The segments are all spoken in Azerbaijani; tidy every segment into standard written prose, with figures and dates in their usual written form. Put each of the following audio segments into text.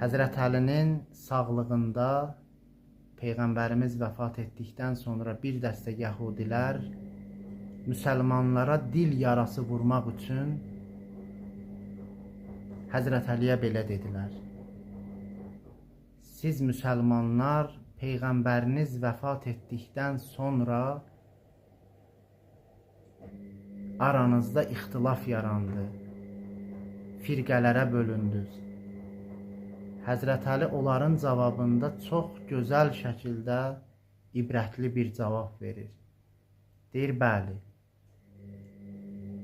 Həzrət Əlinin sağlığında Peyğəmbərimiz vəfat etdikdən sonra bir dəstə yəhudilər müsəlmanlara dil yarası vurmaq üçün Həzrət Əliyə belə dedilər: siz müsəlmanlar Peyğəmbəriniz vəfat etdikdən sonra aranızda ixtilaf yarandı, firqələrə bölündünüz. Həzrət Əli onların cavabında çox gözəl şəkildə ibrətli bir cavab verir. Deyir, bəli,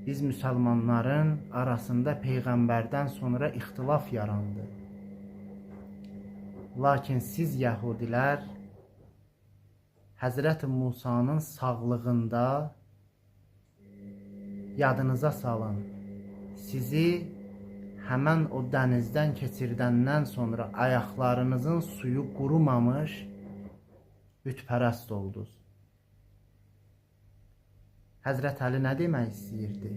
biz müsəlmanların arasında Peyğəmbərdən sonra ixtilaf yarandı. Lakin siz yəhudilər Həzrət Musanın sağlığında yadınıza salın, sizi həmən o dənizdən keçirdəndən sonra ayaqlarınızın suyu qurumamış bütpərəst oldunuz. Həzrət Əli nə demək istəyirdi?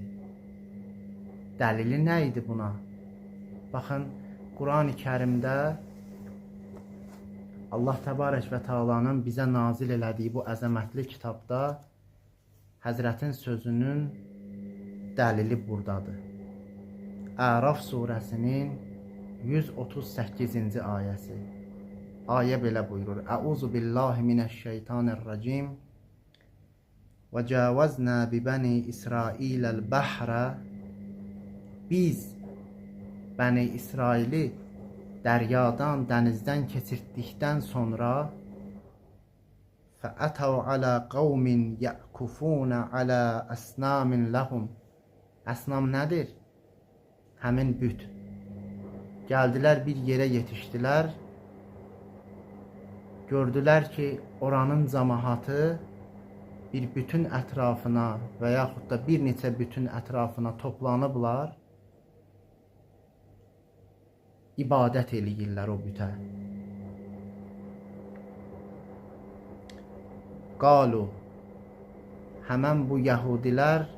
Dəlili nə idi buna? Baxın, Quran-ı Kərimdə Allah Təbarək və Teala'nın bizə nazil elədiyi bu əzəmətli kitabda Həzrətin sözünün dəlili buradadır. Əraf surəsinin 138-ci ayəsi. Ayə belə buyurur: Əuzu billahi minəşşeytanirracim və cəvəznə bibəni İsrailəl bəhrə. Biz Bəni İsraili dəryadan, dənizdən keçirdikdən sonra fəətəv alə qavmin yəkufunə alə əsnamin ləhum. Əsnam nədir? Həmin büt. Gəldilər, bir yerə yetişdilər. Gördülər ki, oranın cəmaatı bir bütün ətrafına və yaxud da bir neçə bütün ətrafına toplanıblar, ibadət eləyirlər o bütə. Qalu, həmən bu yəhudilər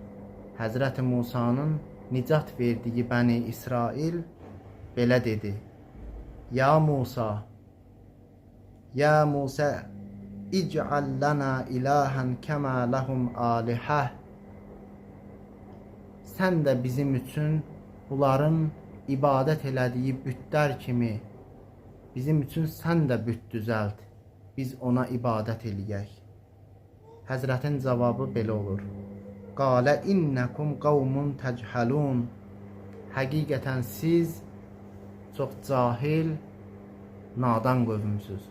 Həzrət Musanın nicat verdiyi Bəni İsrail belə dedi: Ya Musa, ya Musa, ic'al lana ilahən kəmə ləhum alihə. Sən də bizim üçün bunların ibadət elədiyi bütlər kimi bizim üçün sən də büt düzəlt, biz ona ibadət eləyək. Həzrətin cavabı belə olur: Qalə innəkum qavmun təcəlun. Həqiqətən siz çox cahil, nadan qövmsüz.